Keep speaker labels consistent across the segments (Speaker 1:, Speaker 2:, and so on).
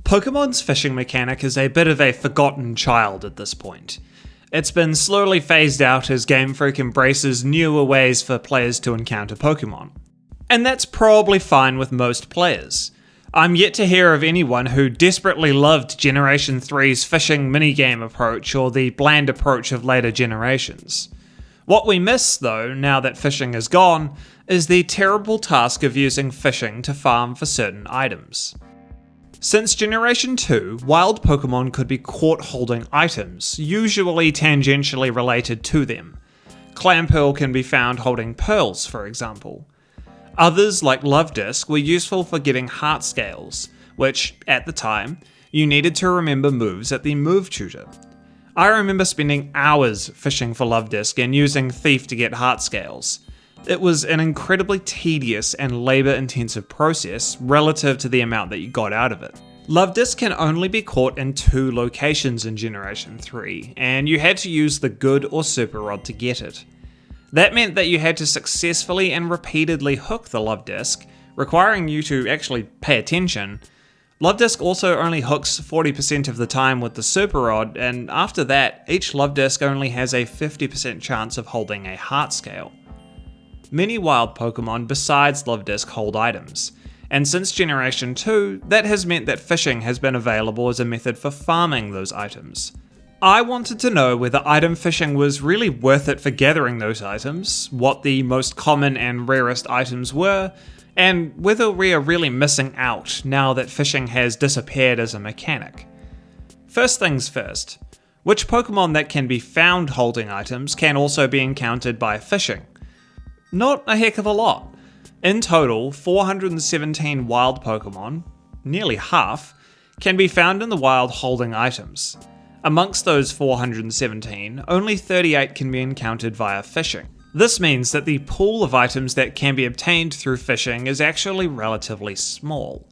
Speaker 1: Pokemon's fishing mechanic is a bit of a forgotten child at this point. It's been slowly phased out as Game Freak embraces newer ways for players to encounter Pokemon. And that's probably fine with most players. I'm yet to hear of anyone who desperately loved Generation 3's fishing minigame approach or the bland approach of later generations. What we miss, though, now that fishing is gone, is the terrible task of using fishing to farm for certain items. Since Generation 2, wild Pokemon could be caught holding items, usually tangentially related to them. Clamperl can be found holding pearls, for example. Others, like Love-Disc, were useful for getting heart scales, which, at the time, you needed to remember moves at the move tutor. I remember spending hours fishing for Love-Disc and using Thief to get heart scales. It was an incredibly tedious and labour-intensive process relative to the amount that you got out of it. Love-Disc can only be caught in 2 locations in Generation 3, and you had to use the good or super rod to get it. That meant that you had to successfully and repeatedly hook the Love-Disc, requiring you to actually pay attention. Love-Disc also only hooks 40% of the time with the super rod, and after that, each Love-Disc only has a 50% chance of holding a heart scale. Many wild Pokemon besides Love-Disc hold items, and since Generation 2, that has meant that fishing has been available as a method for farming those items. I wanted to know whether item fishing was really worth it for gathering those items, what the most common and rarest items were, and whether we are really missing out now that fishing has disappeared as a mechanic. First things first, which Pokemon that can be found holding items can also be encountered by fishing? Not a heck of a lot. In total, 417 wild Pokemon, nearly half, can be found in the wild holding items. Amongst those 417, only 38 can be encountered via fishing. This means that the pool of items that can be obtained through fishing is actually relatively small.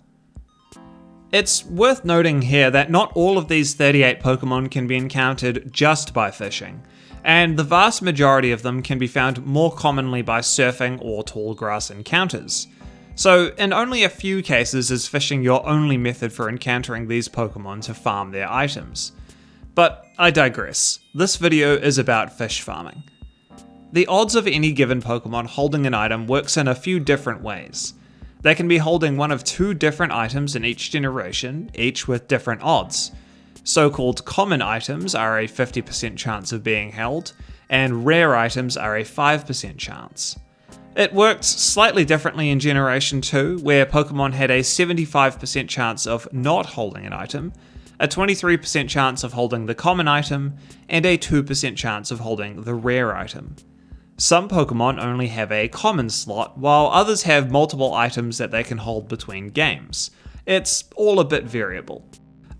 Speaker 1: It's worth noting here that not all of these 38 Pokemon can be encountered just by fishing, and the vast majority of them can be found more commonly by surfing or tall grass encounters. So in only a few cases is fishing your only method for encountering these Pokemon to farm their items. But I digress. This video is about fish farming. The odds of any given Pokemon holding an item works in a few different ways. They can be holding one of 2 different items in each generation, each with different odds. So-called common items are a 50% chance of being held, and rare items are a 5% chance. It worked slightly differently in Generation 2, where Pokemon had a 75% chance of not holding an item, a 23% chance of holding the common item, and a 2% chance of holding the rare item. Some Pokemon only have a common slot, while others have multiple items that they can hold between games. It's all a bit variable.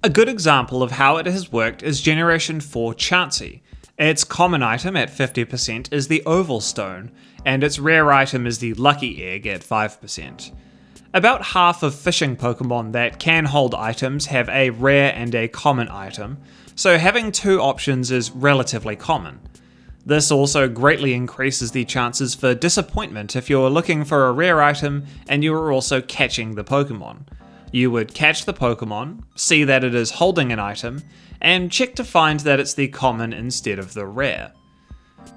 Speaker 1: A good example of how it has worked is Generation 4 Chansey. Its common item at 50% is the Oval Stone, and its rare item is the Lucky Egg at 5%. About half of fishing Pokemon that can hold items have a rare and a common item, so having 2 options is relatively common. This also greatly increases the chances for disappointment if you're looking for a rare item and you are also catching the Pokemon. You would catch the Pokemon, see that it is holding an item, and check to find that it's the common instead of the rare.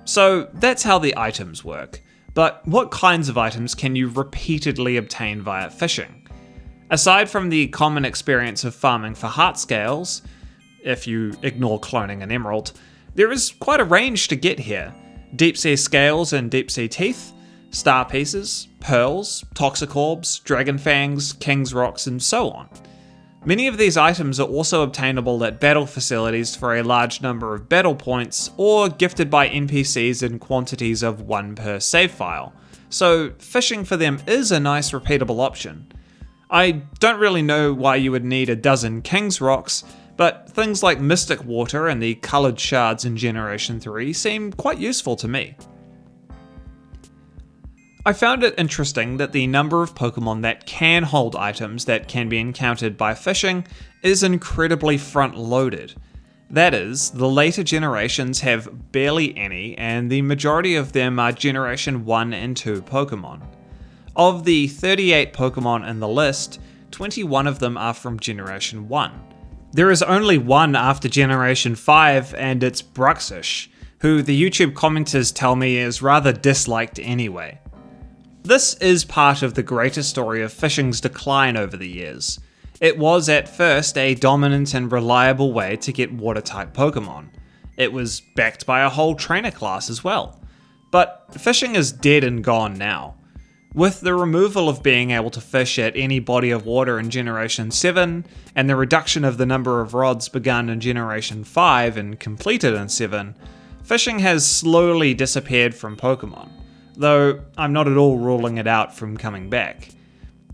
Speaker 1: So that's how the items work, but what kinds of items can you repeatedly obtain via fishing? Aside from the common experience of farming for heart scales, if you ignore cloning an emerald, there is quite a range to get here. Deep sea scales and deep sea teeth, star pieces, pearls, toxicorbs, dragon fangs, king's rocks, and so on. Many of these items are also obtainable at battle facilities for a large number of battle points, or gifted by NPCs in quantities of 1 per save file, so fishing for them is a nice repeatable option. I don't really know why you would need a dozen king's rocks, but things like Mystic Water and the coloured shards in Generation 3 seem quite useful to me. I found it interesting that the number of Pokemon that can hold items that can be encountered by fishing is incredibly front-loaded. That is, the later generations have barely any, and the majority of them are Generation 1 and 2 Pokemon. Of the 38 Pokemon in the list, 21 of them are from Generation 1. There is only one after Generation 5, and it's Bruxish, who the YouTube commenters tell me is rather disliked anyway. This is part of the greater story of fishing's decline over the years. It was at first a dominant and reliable way to get water-type Pokémon. It was backed by a whole trainer class as well. But fishing is dead and gone now. With the removal of being able to fish at any body of water in Generation 7, and the reduction of the number of rods begun in Generation 5 and completed in 7, fishing has slowly disappeared from Pokémon, though I'm not at all ruling it out from coming back.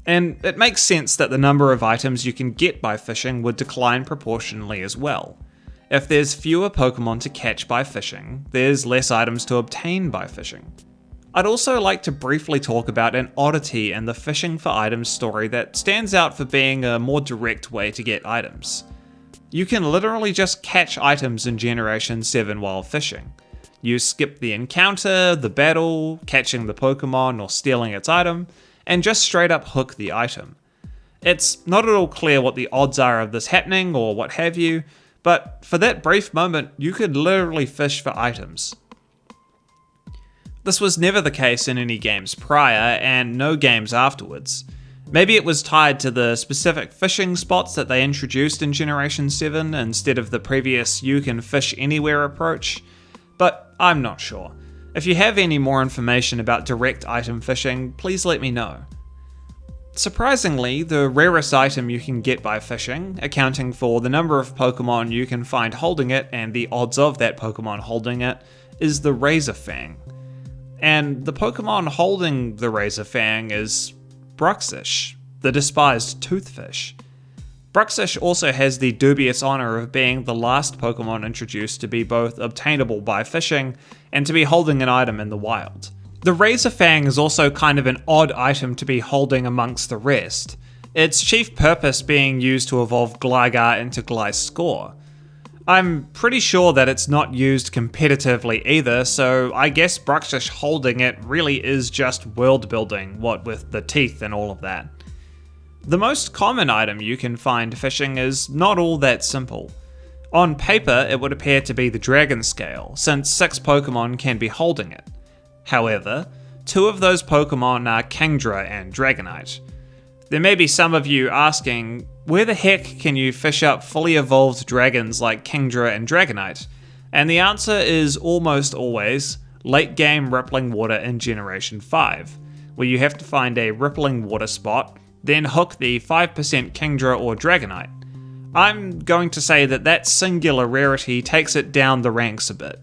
Speaker 1: And it makes sense that the number of items you can get by fishing would decline proportionally as well. If there's fewer Pokémon to catch by fishing, there's less items to obtain by fishing. I'd also like to briefly talk about an oddity in the fishing for items story that stands out for being a more direct way to get items. You can literally just catch items in Generation 7 while fishing. You skip the encounter, the battle, catching the Pokémon or stealing its item, and just straight up hook the item. It's not at all clear what the odds are of this happening or what have you, but for that brief moment you could literally fish for items. This was never the case in any games prior, and no games afterwards. Maybe it was tied to the specific fishing spots that they introduced in Generation 7 instead of the previous you can fish anywhere approach, but I'm not sure. If you have any more information about direct item fishing, please let me know. Surprisingly, the rarest item you can get by fishing, accounting for the number of Pokemon you can find holding it and the odds of that Pokemon holding it, is the Razorfang. And the Pokemon holding the Razorfang is Bruxish, the despised toothfish. Bruxish also has the dubious honor of being the last Pokemon introduced to be both obtainable by fishing and to be holding an item in the wild. The Razorfang is also kind of an odd item to be holding amongst the rest, its chief purpose being used to evolve Gligar into Gliscor. I'm pretty sure that it's not used competitively either, so I guess Bruxish holding it really is just world building, what with the teeth and all of that. The most common item you can find fishing is not all that simple. On paper, it would appear to be the Dragon Scale, since 6 Pokemon can be holding it. However, 2 of those Pokemon are Kingdra and Dragonite. There may be some of you asking, where the heck can you fish up fully evolved dragons like Kingdra and Dragonite? And the answer is almost always late game Rippling Water in Generation 5, where you have to find a Rippling Water spot, then hook the 5% Kingdra or Dragonite. I'm going to say that that singular rarity takes it down the ranks a bit.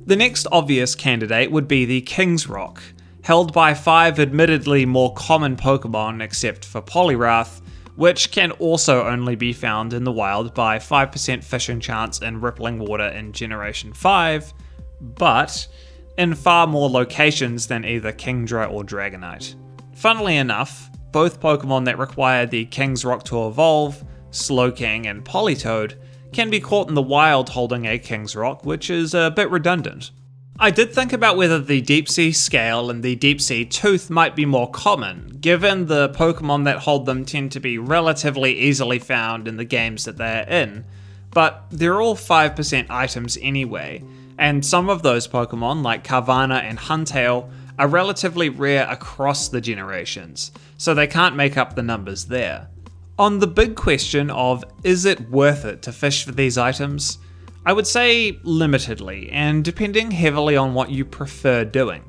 Speaker 1: The next obvious candidate would be the King's Rock, held by 5 admittedly more common Pokemon except for Poliwrath, which can also only be found in the wild by 5% fishing chance in Rippling Water in Generation 5, but in far more locations than either Kingdra or Dragonite. Funnily enough, both Pokemon that require the King's Rock to evolve, Slowking and Politoed, can be caught in the wild holding a King's Rock, which is a bit redundant. I did think about whether the Deep Sea Scale and the Deep Sea Tooth might be more common, given the Pokemon that hold them tend to be relatively easily found in the games that they're in, but they're all 5% items anyway, and some of those Pokemon, like Carvanha and Huntail, are relatively rare across the generations, so they can't make up the numbers there. On the big question of, is it worth it to fish for these items? I would say limitedly, and depending heavily on what you prefer doing.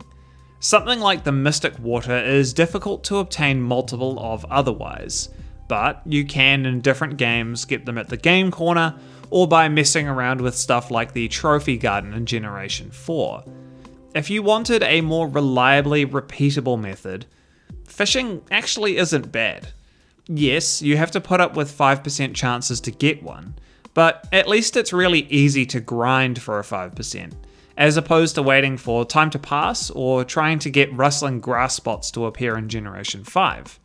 Speaker 1: Something like the Mystic Water is difficult to obtain multiple of otherwise, but you can in different games get them at the game corner, or by messing around with stuff like the Trophy Garden in Generation 4. If you wanted a more reliably repeatable method, fishing actually isn't bad. Yes, you have to put up with 5% chances to get one, but at least it's really easy to grind for a 5%, as opposed to waiting for time to pass or trying to get rustling grass spots to appear in Generation 5.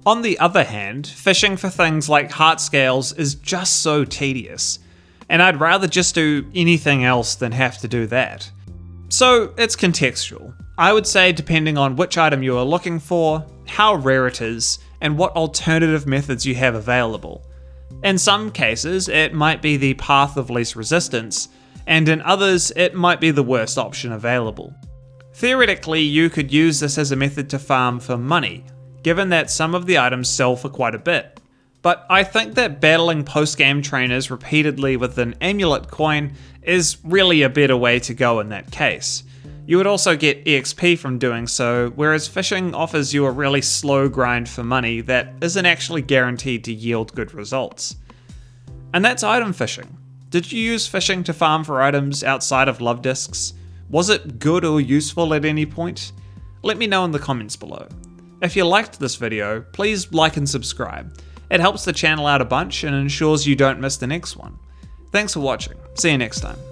Speaker 1: On the other hand, fishing for things like heart scales is just so tedious, and I'd rather just do anything else than have to do that. So it's contextual. I would say depending on which item you are looking for, how rare it is, and what alternative methods you have available. In some cases, it might be the path of least resistance, and in others, it might be the worst option available. Theoretically, you could use this as a method to farm for money, given that some of the items sell for quite a bit. But I think that battling post-game trainers repeatedly with an amulet coin is really a better way to go in that case. You would also get EXP from doing so, whereas fishing offers you a really slow grind for money that isn't actually guaranteed to yield good results. And that's item fishing. Did you use fishing to farm for items outside of love discs? Was it good or useful at any point? Let me know in the comments below. If you liked this video, please like and subscribe. It helps the channel out a bunch and ensures you don't miss the next one. Thanks for watching. See you next time.